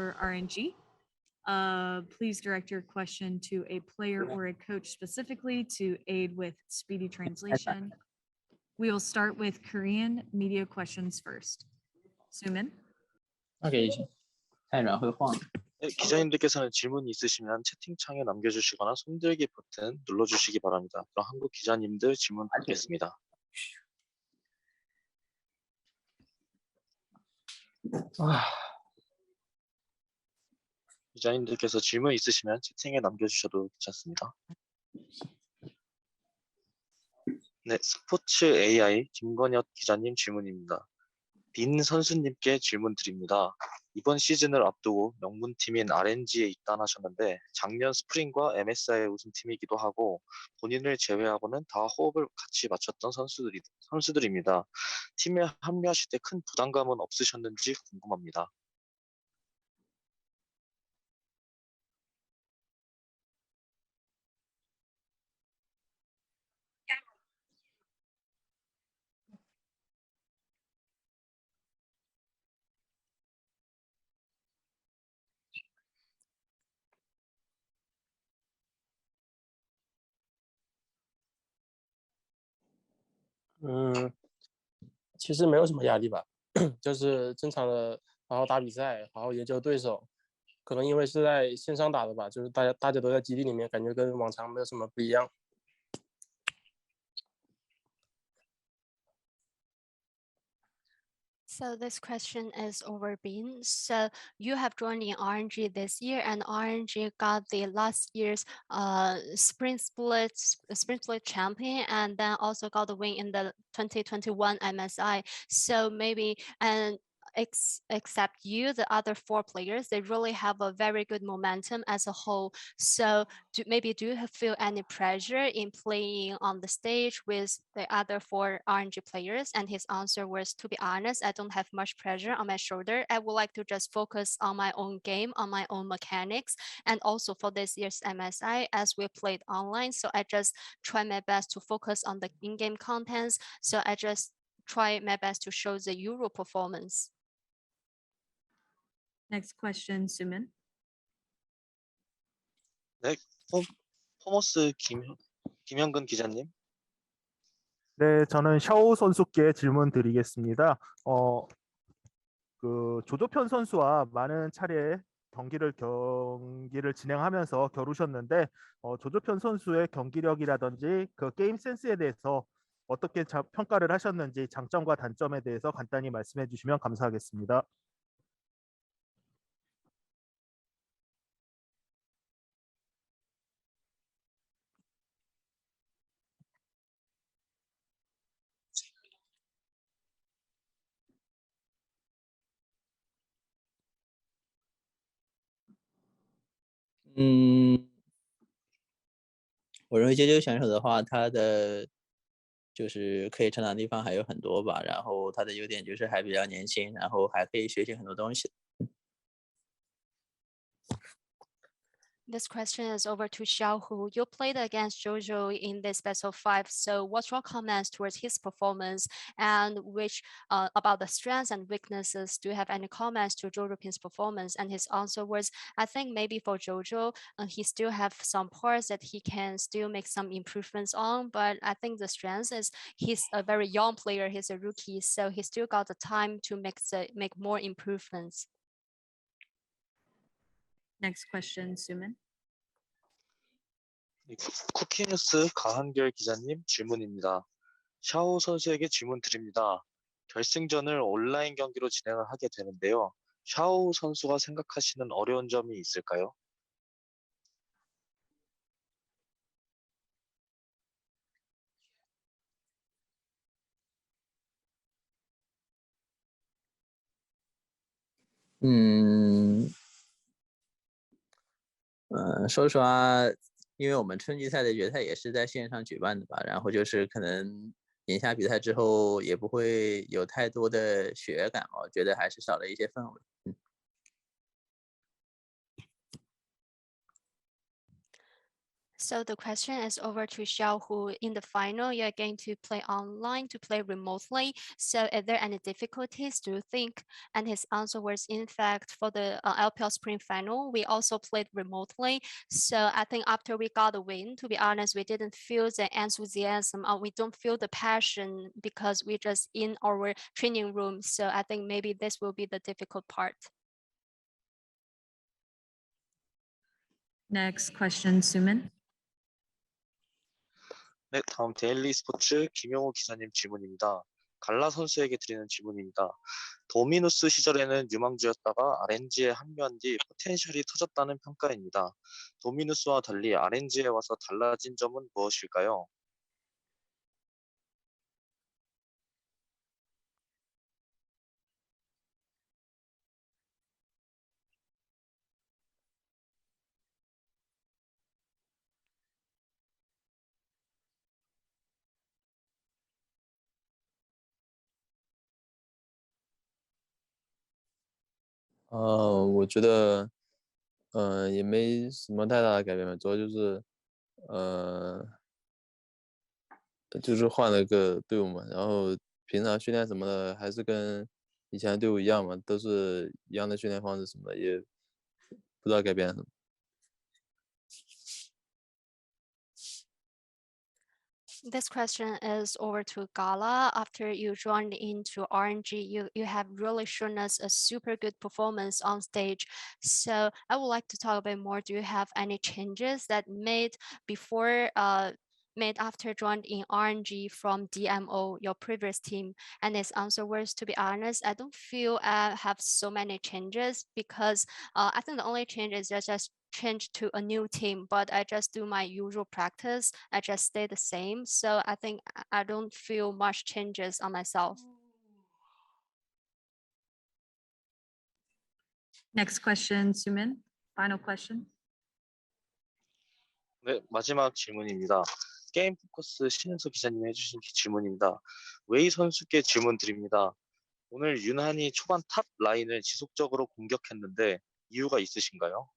or RNG. Please direct your question to a player or a coach specifically to aid with speedy translation. We will start with Korean media questions first. Sumin? OK， 太软会晃。 네, 기자님들께서는 질문이 있으시면 채팅창에 남겨주시거나 손들기 버튼 눌러주시기 바랍니다. 그럼 한국 기자님들 질문 받겠습니다. 기자님들께서 질문 있으시면 채팅에 남겨주셔도 괜찮습니다. 네, 스포츠 AI 김건혁 기자님 질문입니다. 빈 선수님께 질문 드립니다. 이번 시즌을 앞두고 명문팀인 RNG에 입단하셨는데 작년 스프링과 MSI 우승팀이기도 하고 본인을 제외하고는 다 호흡을 같이 맞췄던 선수들입니다. 팀에 합류하실 때 큰 부담감은 없으셨는지 궁금합니다.其实没有什么压力吧，就是正常的好好打比赛，好好研究对手。可能因为是在线上打的吧，就是大家都在基地里面，感觉跟往常没有什么不一样。 So this question is over Bean. So you have joined in RNG this year, and RNG got the last year's sprint split champion, and then also got the win in the 2021 MSI. So maybe except you, the other 4 players, they really have a very good momentum as a whole. So do you feel any pressure in playing on the stage with the other 4 RNG players? And his answer was, to be honest, I don't have much pressure on my shoulder. I would like to just focus on my own game, on my own mechanics. And also for this year's MSI, as we played online, so I just try my best to focus on the in-game contents. So I just try my best to show the Euro performance. Next question, Sumin. 네, 포머스 김현근 기자님. 네, 저는 샤오 선수께 질문 드리겠습니다. 그 조조편 선수와 많은 차례 경기를 진행하면서 겨루셨는데 조조편 선수의 경기력이라든지 그 게임 센스에 대해서 어떻게 평가를 하셨는지 장점과 단점에 대해서 간단히 말씀해 주시면 감사하겠습니다. 음， 我认为街球选手的话，他的就是可以成长的地方还有很多吧。然后他的优点就是还比较年轻，然后还可以学习很多东西。 This question is over to Xiaohu. You played against Jojo in this best of 5. So what's your comments towards his performance, and which about the strengths and weaknesses? Do you have any comments to Jojo Pin's performance? And his answer was, I think maybe for Jojo, he still have some parts that he can still make some improvements on. But I think the strength is he's a very young player. He's a rookie, so he still got the time to make more improvements. Next question, Sumin. 쿠키뉴스 가한결 기자님 질문입니다. 샤오 선수에게 질문 드립니다. 결승전을 온라인 경기로 진행을 하게 되는데요. 샤오 선수가 생각하시는 어려운 점이 있을까요?说实话，因为我们春季赛的决赛也是在线上举办的吧，然后就是可能赢下比赛之后也不会有太多的血缘感，我觉得还是少了一些氛围。So the question is over to Xiao, who in the final you're going to play online, to play remotely. So are there any difficulties, do you think? And his answer was, in fact, for the LPL Spring Final, we also played remotely. So I think after we got the win, to be honest, we didn't feel the enthusiasm, we don't feel the passion because we're just in our training room. So I think maybe this will be the difficult part. Next question, Suman. 네, 다음 데일리 스포츠 김용호 기자님 질문입니다. 갈라 선수에게 드리는 질문입니다. 도미누스 시절에는 유망주였다가 RNG에 합류한 뒤 포텐셜이 터졌다는 평가입니다. 도미누스와 달리 RNG에 와서 달라진 점은 무엇일까요?我觉得，也没什么太大的改变吧，主要就是，就是换了个队伍嘛，然后平常训练什么的还是跟以前的队伍一样嘛，都是一样的训练方式什么的，也不知道改变什么。This question is over to Gala. After you joined into RNG, you have really shown us a super good performance on stage. So I would like to talk a bit more. Do you have any changes that made before made after joined in RNG from DMO, your previous team? And his answer was, to be honest, I don't feel I have so many changes because I think the only change is just change to a new team, but I just do my usual practice. I just stay the same. So I think I don't feel much changes on myself. Next question, Suman. Final question. 네, 마지막 질문입니다. 게임 포커스 신은서 기자님이 해주신 질문입니다. 웨이 선수께 질문 드립니다. 오늘 유난히 초반 탑 라인을 지속적으로 공격했는데 이유가 있으신가요?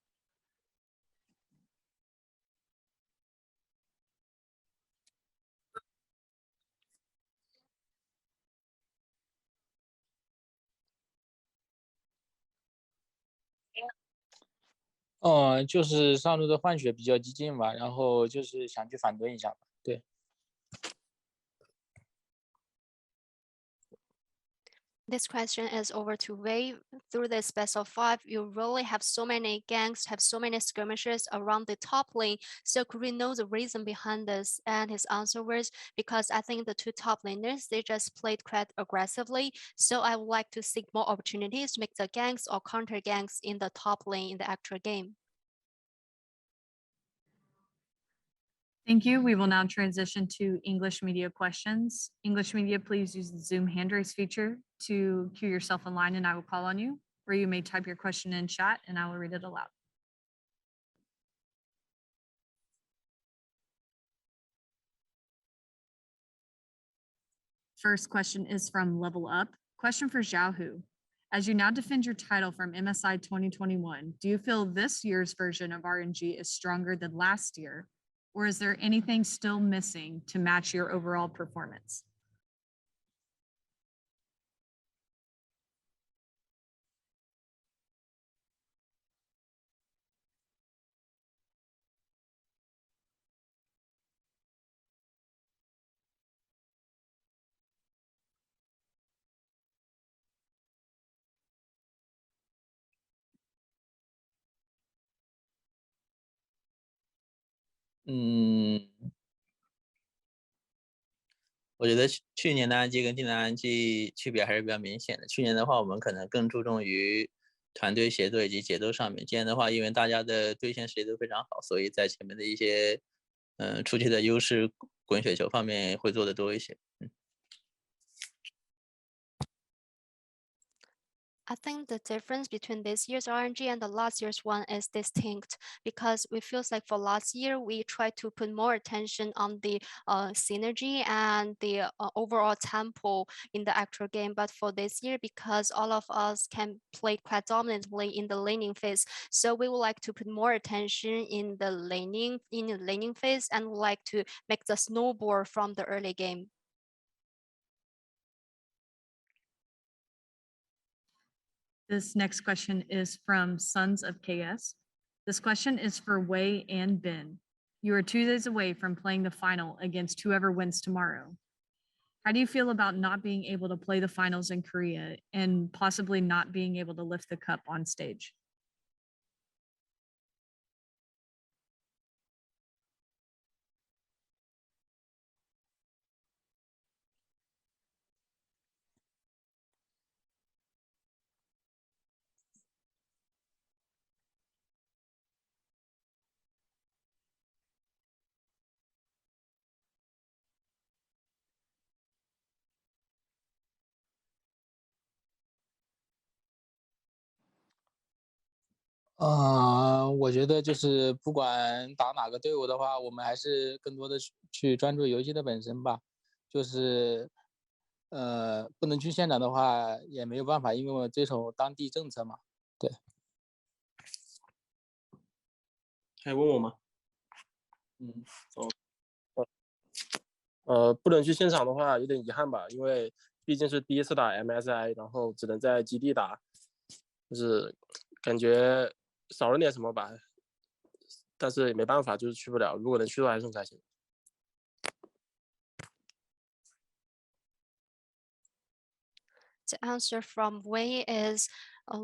就是上路的换血比较激进吧，然后就是想去反蹲一下吧。对。This question is over to Wei. Through this best of 5, you really have so many ganks, have so many skirmishes around the top lane. So could we know the reason behind this? And his answer was, because I think the two top laners, they just played quite aggressively. So I would like to seek more opportunities to make the ganks or counter ganks in the top lane in the actual game. Thank you. We will now transition to English media questions. English media, please use the Zoom hand raise feature to queue yourself in line and I will call on you, or you may type your question in chat and I will read it aloud. First question is from Level Up. Question for Xiaohu. As you now defend your title from MSI 2021, do you feel this year's version of RNG is stronger than last year? Or is there anything still missing to match your overall performance?我觉得去年的安吉跟今年的安吉区别还是比较明显的。去年的话，我们可能更注重于团队协作以及节奏上面。今年的话，因为大家的对线实力都非常好，所以在前面的一些出去的优势滚雪球方面会做的多一些。I think the difference between this year's RNG and the last year's one is distinct because it feels like for last year, we tried to put more attention on the synergy and the overall tempo in the actual game. But for this year, because all of us can play predominantly in the laning phase, so we would like to put more attention in the laning phase and would like to make the snowball from the early game. This next question is from Sons of KS. This question is for Wei and Ben. You are 2 days away from playing the final against whoever wins tomorrow. How do you feel about not being able to play the finals in Korea and possibly not being able to lift the cup on stage?我觉得就是不管打哪个队伍的话，我们还是更多的去专注游戏的本身吧。就是不能去现场的话也没有办法，因为我遵守当地政策嘛。对。还问我吗？不能去现场的话有点遗憾吧，因为毕竟是第一次打 MSI， 然后只能在基地打，就是感觉少了点什么吧。但是也没办法，就是去不了。如果能去的话，还是很开心。The answer from Wei is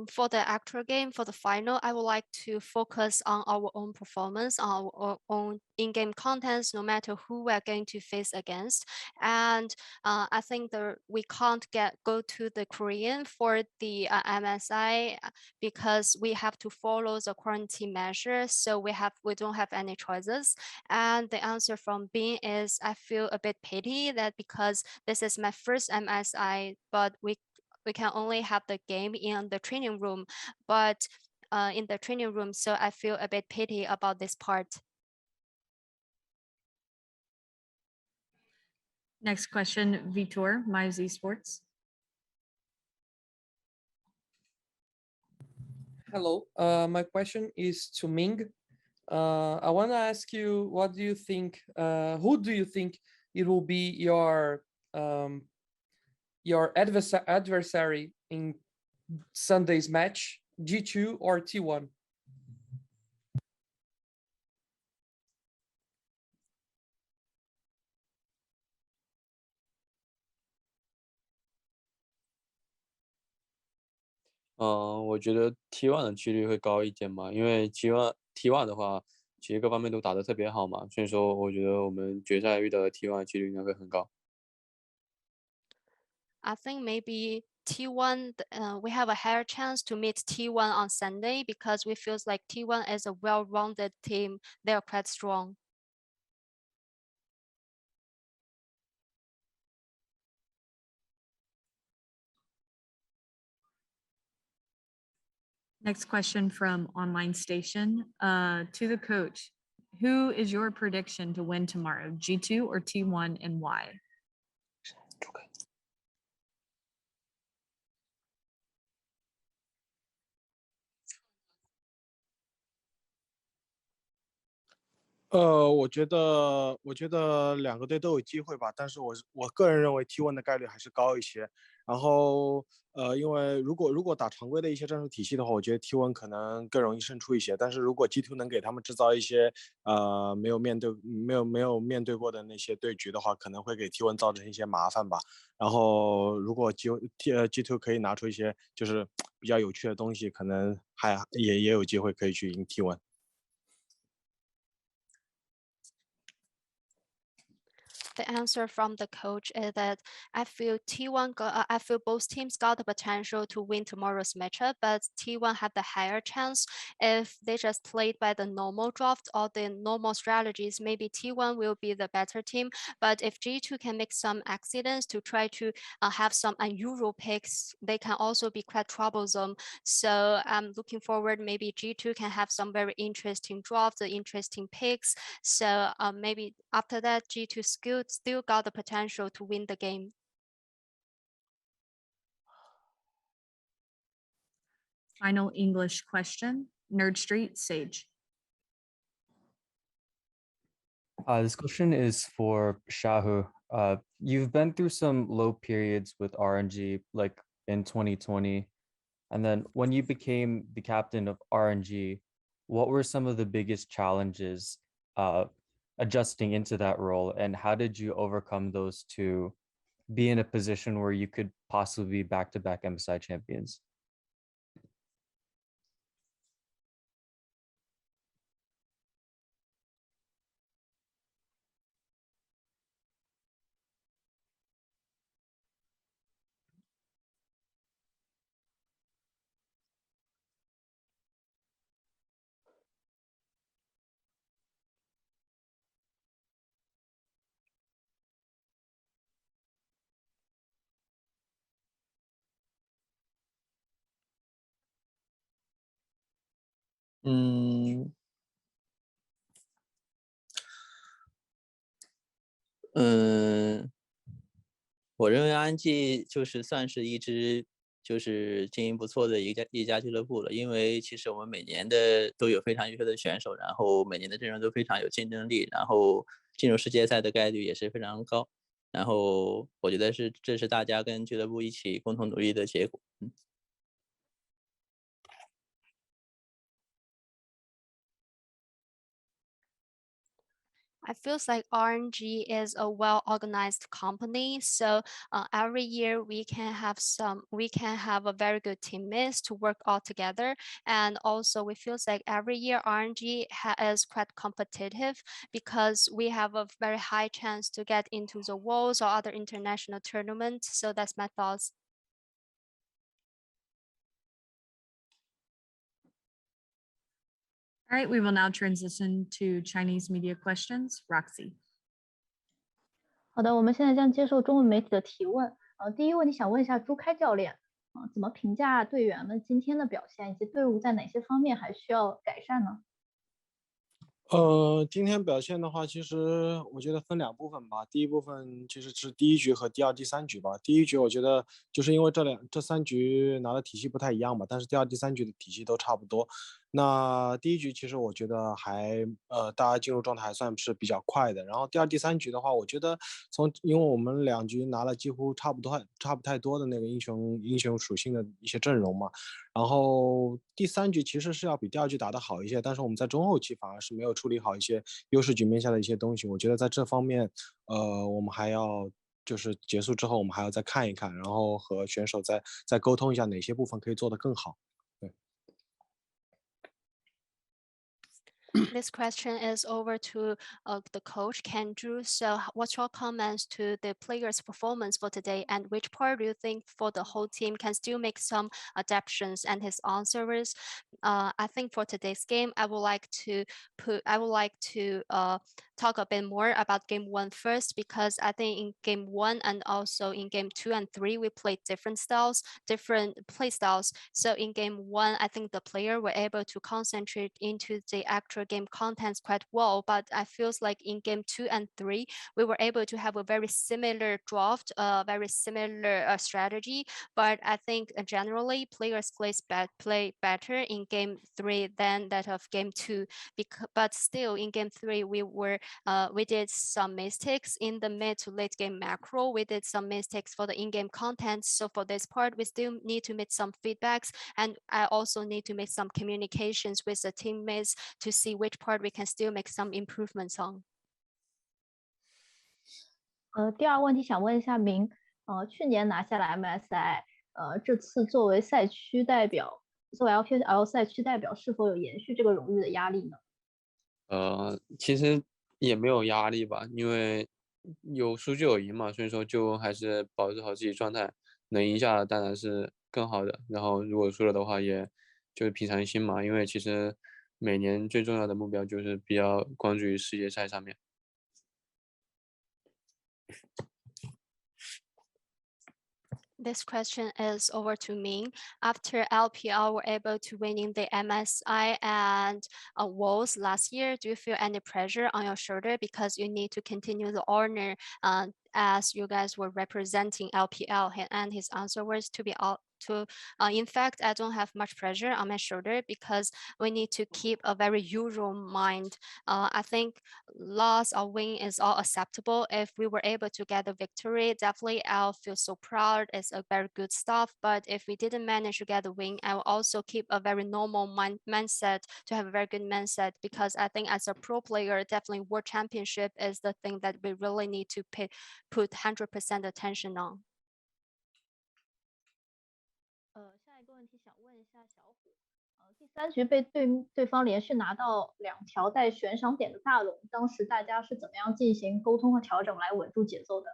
for the actual game, for the final, I would like to focus on our own performance, on our own in-game contents, no matter who we're going to face against. And I think we can't go to the Korean for the MSI because we have to follow the quarantine measures. So we don't have any choices. And the answer from Bin is I feel a bit pity that because this is my first MSI, but we can only have the game in the training room, but in the training room, so I feel a bit pity about this part. Next question, Vitor, Myers Esports. Hello, my question is to Ming. I want to ask you, what do you think, who do you think it will be your adversary in Sunday's match, G2 or T1?我觉得 T1 的几率会高一点嘛，因为 T1的话，其实各方面都打得特别好嘛，所以说我觉得我们决赛遇到的 T1 的几率应该会很高。I think maybe T1, we have a higher chance to meet T1 on Sunday because we feels like T1 is a well-rounded team. They are quite strong. Next question from Online Station. To the coach, who is your prediction to win tomorrow, G2 or T1, and why?我觉得两个队都有机会吧，但是我个人认为 T1 的概率还是高一些。然后因为如果打常规的一些战术体系的话，我觉得 T1 可能更容易胜出一些。但是如果 G2 能给他们制造一些没有面对过的那些对局的话，可能会给 T1 造成一些麻烦吧。然后如果 G2 可以拿出一些就是比较有趣的东西，可能也有机会可以去赢 T1。the answer from the coach is that I feel I feel both teams got the potential to win tomorrow's matchup, but T1 have the higher chance if they just played by the normal draft or the normal strategies. Maybe T1 will be the better team, but if G2 can make some accidents to try to have some unusual picks, they can also be quite troublesome. So I'm looking forward, maybe G2 can have some very interesting drafts, interesting picks. So maybe after that, G2 still got the potential to win the game. Final English question, Nerd Street, Sage. This question is for Shahu. You've been through some low periods with RNG, like in 2020. And then when you became the captain of RNG, what were some of the biggest challenges adjusting into that role? And how did you overcome those to be in a position where you could possibly be back-to-back MSI champions?我认为 RNG 就是算是一支就是经营不错的一家俱乐部了，因为其实我们每年都有非常优秀的选手，然后每年的阵容都非常有竞争力，然后进入世界赛的概率也是非常高，然后我觉得这是大家跟俱乐部一起共同努力的结果。I feels like RNG is a well-organized company. So every year we can have a very good teammates to work all together. And also we feels like every year RNG is quite competitive because we have a very high chance to get into the Worlds or other international tournaments. So that's my thoughts. All right, we will now transition to Chinese media questions. Roxy. 好的，我们现在将接受中文媒体的提问。第一个问题想问一下朱开教练，怎么评价队员们今天的表现，以及队伍在哪些方面还需要改善呢？今天表现的话，其实我觉得分两部分吧。第一部分其实是第一局和第二、第三局吧。第一局我觉得就是因为这三局拿的体系不太一样吧，但是第二、第三局的体系都差不多。那第一局其实我觉得大家进入状态还算是比较快的。然后第二、第三局的话，我觉得因为我们两局拿了几乎差不太多的那个英雄属性的一些阵容嘛。然后第三局其实是要比第二局打得好一些，但是我们在中后期反而是没有处理好一些优势局面下的一些东西。我觉得在这方面，我们还要就是结束之后，我们还要再看一看，然后和选手再沟通一下哪些部分可以做得更好。对。This question is over to the coach, Kendrew. So what's your comments to the players' performance for today, and which part do you think for the whole team can still make some adaptations? And his answer is, I think for today's game, I would like to talk a bit more about game 1 first, because I think in game 1 and also in game 2 and 3, we played different play styles. So in game 1, I think the player were able to concentrate into the actual game contents quite well, but I feels like in game 2 and 3, we were able to have a very similar draft, very similar strategy, but I think generally players play better in game 3 than that of game 2, but still in game 3, we did some mistakes in the mid to late game macro. We did some mistakes for the in-game content. So for this part, we still need to make some feedbacks, and I also need to make some communications with the teammates to see which part we can still make some improvements on. 第二个问题想问一下明，去年拿下了 MSI，这次作为赛区代表，作为 LPL 赛区代表，是否有延续这个荣誉的压力呢？其实也没有压力吧，因为有输就有赢嘛，所以说就还是保持好自己状态，能赢下当然是更好的。然后如果输了的话，也就是平常心嘛，因为其实每年最重要的目标就是比较关注于世界赛上面。This question is over to me. After LPL were able to winning the MSI and Worlds last year, do you feel any pressure on your shoulder because you need to continue the honor as you guys were representing LPL? And his answer was to be all. In fact, I don't have much pressure on my shoulder because we need to keep a very usual mind. I think loss or win is all acceptable. If we were able to get a victory, definitely I'll feel so proud. It's a very good stuff. But if we didn't manage to get a win, I will also keep a very normal mindset to have a very good mindset, because I think as a pro player, definitely World Championship is the thing that we really need to put 100% attention on. 下一个问题想问一下小虎，第3局被对方连续拿到2条带悬赏点的大龙，当时大家是怎么样进行沟通和调整来稳住节奏的？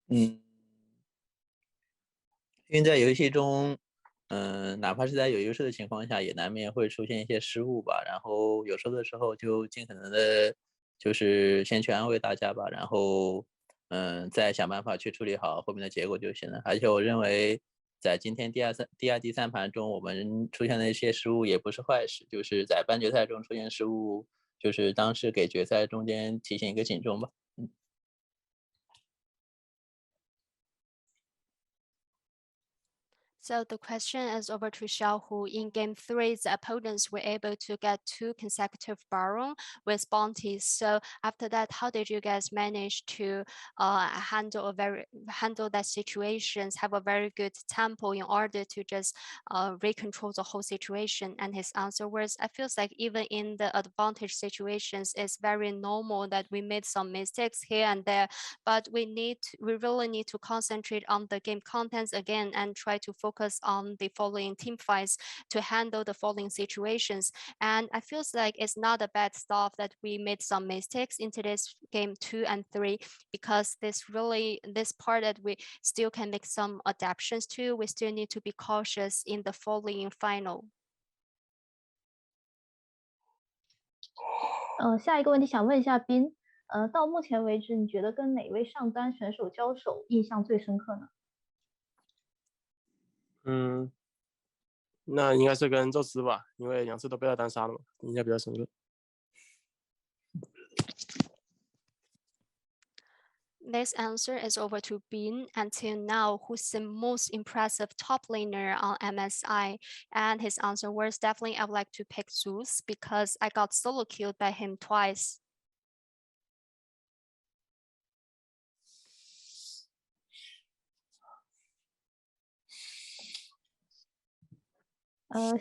因为在游戏中，哪怕是在有优势的情况下，也难免会出现一些失误吧。然后有时候就尽可能的，就是先去安慰大家吧，然后再想办法去处理好后面的结果就行了。而且我认为，在今天第二、第3盘中，我们出现的一些失误也不是坏事，就是在半决赛中出现失误，就是当时给决赛中间提醒一个警钟吧。So the question is over to Xiaohu. In game 3, the opponents were able to get 2 consecutive baron with bounties. So after that, how did you guys manage to handle that situations, have a very good tempo in order to just recontrol the whole situation? And his answer was, I feel like even in the advantage situations, it's very normal that we made some mistakes here and there, but we really need to concentrate on the game contents again and try to focus on the following team fights to handle the following situations. And I feel like it's not a bad stuff that we made some mistakes into this game 2 and 3, because this part that we still can make some adaptations to. We still need to be cautious in the following final. 下一个问题想问一下斌，到目前为止，你觉得跟哪位上单选手交手印象最深刻呢？那应该是跟宙斯吧，因为2次都被他单杀了嘛，印象比较深刻。This answer is over to Bin. Until now, who's the most impressive top laner on MSI? And his answer was definitely I would like to pick Zeus, because I got solo killed by him twice.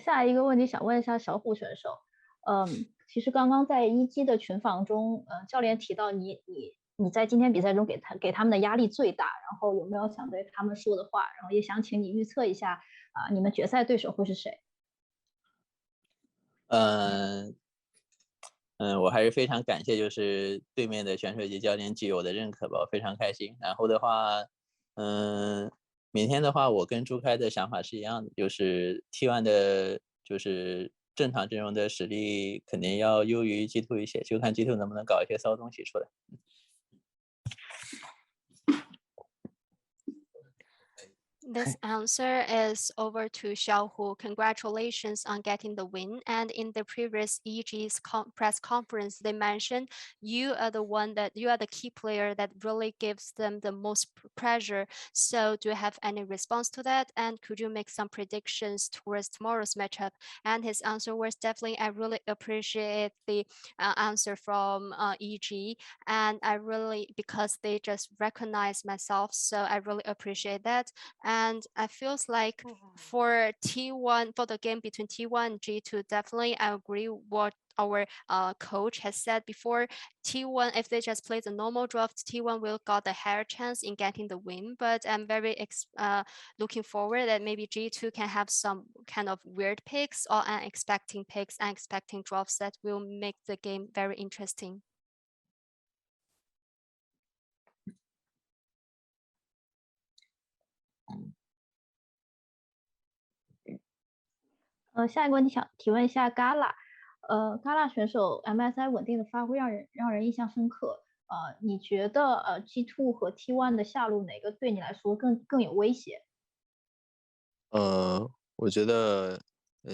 下一个问题想问一下小虎选手，其实刚刚在一机的群访中，教练提到你在今天比赛中给他们的压力最大，然后有没有想对他们说的话？然后也想请你预测一下你们决赛对手会是谁？我还是非常感谢，就是对面的选手及教练给予我的认可吧，我非常开心。然后的话，明天的话，我跟朱开的想法是一样的，就是 T1 的，就是正常阵容的实力肯定要优于 G2 一些，就看 G2 能不能搞一些骚东西出来。This answer is over to Xiaohu. Congratulations on getting the win. And in the previous EG's press conference, they mentioned you are the key player that really gives them the most pressure. So do you have any response to that? And could you make some predictions towards tomorrow's matchup? And his answer was definitely, I really appreciate the answer from EG. And because they just recognize myself. So I really appreciate that. And I feel like for T1, for the game between T1 and G2, definitely I agree what our coach has said before. T1, if they just play the normal draft, T1 will got a higher chance in getting the win. But I'm very looking forward that maybe G2 can have some kind of weird picks or unexpected picks, unexpected drafts that will make the game very interesting. 下一个问题想提问一下 Gala，Gala 选手 MSI 稳定的发挥让人印象深刻。你觉得G2 和 T1 的下路哪个对你来说更有威胁？我觉得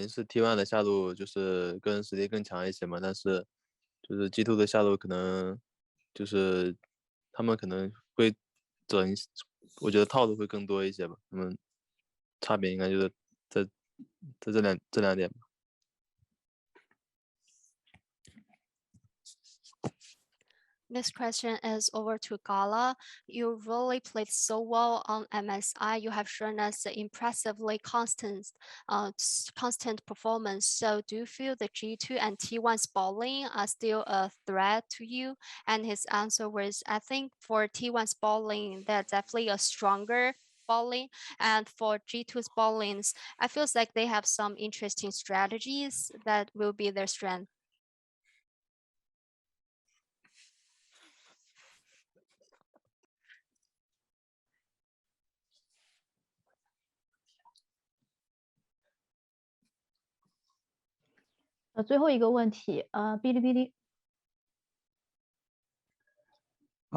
是 T1 的下路就是个人实力更强一些嘛，但是就是 G2 的下路可能就是他们可能会整，我觉得套路会更多一些吧，他们差别应该就是在这两点吧。This question is over to Gala. You really played so well on MSI. You have shown us the impressively constant performance. So do you feel the G2 and T1's bowling are still a threat to you? And his answer was, I think for T1's bowling, they're definitely a stronger bowling, and for G2's bowlings, I feel like they have some interesting strategies that will be their strength. 最后一个问题，哔哩哔哩。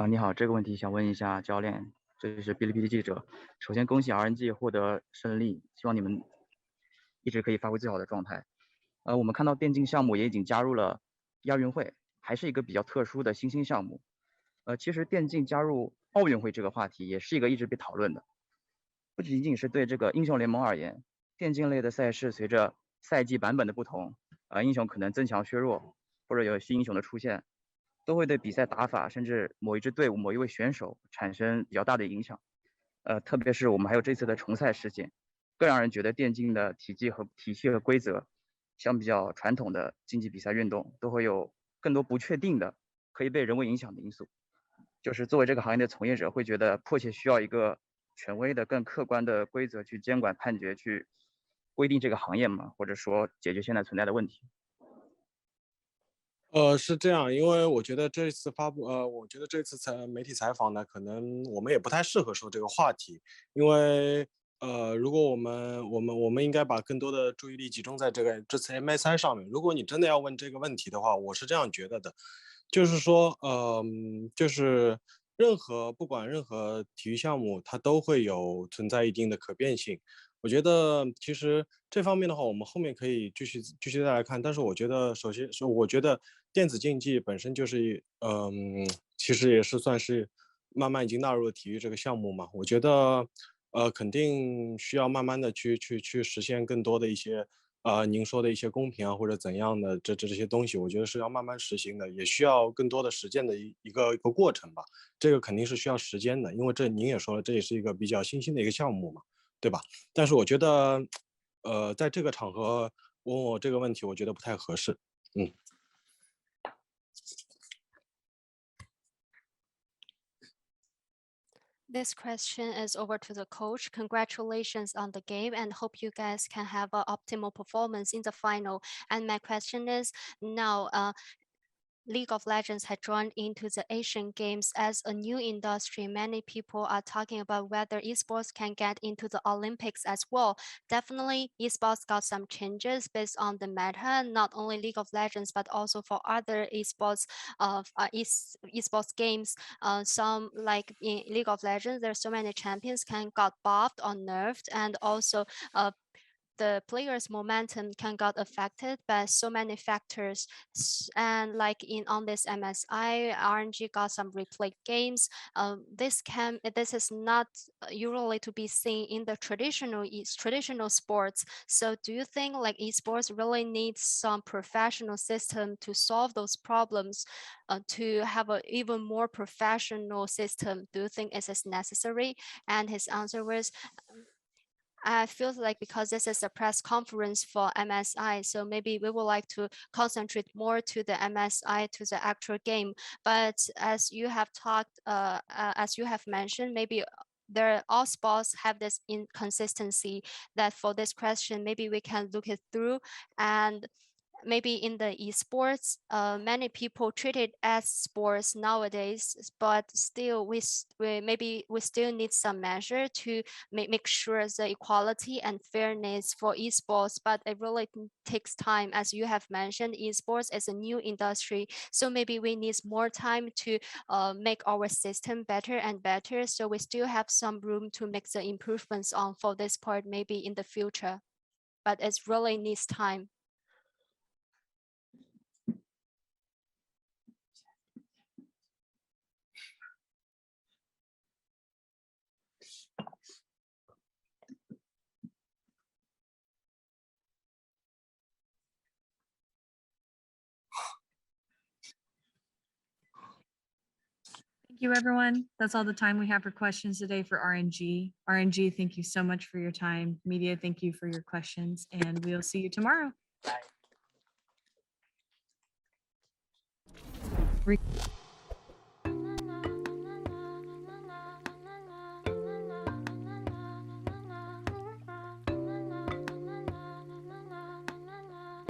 你好，这个问题想问一下教练，这是哔哩哔哩记者。首先恭喜 RNG 获得胜利，希望你们一直可以发挥最好的状态。我们看到电竞项目也已经加入了亚运会，还是一个比较特殊的新兴项目。其实电竞加入奥运会这个话题也是一个一直被讨论的，不仅仅是对这个英雄联盟而言，电竞类的赛事随着赛季版本的不同，英雄可能增强削弱，或者有新英雄的出现，都会对比赛打法甚至某一支队伍某一位选手产生比较大的影响。特别是我们还有这次的重赛事件，更让人觉得电竞的体系和规则相比较传统的竞技比赛运动，都会有更多不确定的可以被人为影响的因素。就是作为这个行业的从业者，会觉得迫切需要一个权威的、更客观的规则去监管、判决、去规定这个行业嘛，或者说解决现在存在的问题。是这样，因为我觉得这次我觉得这次媒体采访呢，可能我们也不太适合说这个话题，因为如果我们应该把更多的注意力集中在这次 MSI 上面。如果你真的要问这个问题的话，我是这样觉得的，就是说，就是不管任何体育项目，它都会有存在一定的可变性。我觉得其实这方面的话，我们后面可以继续再来看。但是我觉得，首先是我觉得电子竞技本身就是其实也是算是慢慢已经纳入了体育这个项目嘛。我觉得肯定需要慢慢的去实现更多的一些您说的一些公平啊或者怎样的这些东西，我觉得是要慢慢实行的，也需要更多的实践的一个过程吧。这个肯定是需要时间的，因为您也说了，这也是一个比较新兴的一个项目嘛，对吧？但是我觉得在这个场合问我这个问题，我觉得不太合适。This question is over to the coach. Congratulations on the game and hope you guys can have an optimal performance in the final. And my question is now, League of Legends had joined into the Asian Games as a new industry. Many people are talking about whether esports can get into the Olympics as well. Definitely, esports got some changes based on the meta, not only League of Legends, but also for other esports esports games. Some like in League of Legends, there's so many champions can got buffed or nerfed, and also the player's momentum can got affected by so many factors. And like on this MSI, RNG got some replay games. This is not usually to be seen in the traditional sports. So do you think like esports really needs some professional system to solve those problems, to have an even more professional system? Do you think it is necessary? And his answer was, I feel like because this is a press conference for MSI, so maybe we would like to concentrate more to the MSI, to the actual game. But as you have talked, as you have mentioned, maybe all sports have this inconsistency that for this question, maybe we can look it through and maybe in the esports, many people treat it as sports nowadays, but still we still need some measure to make sure the equality and fairness for esports, but it really takes time. As you have mentioned, esports is a new industry, so maybe we need more time to make our system better and better. So we still have some room to make the improvements on for this part maybe in the future, but it really needs time. Thank you, everyone. That's all the time we have for questions today for RNG. RNG, thank you so much for your time. Media, thank you for your questions, and we'll see you tomorrow. Bye.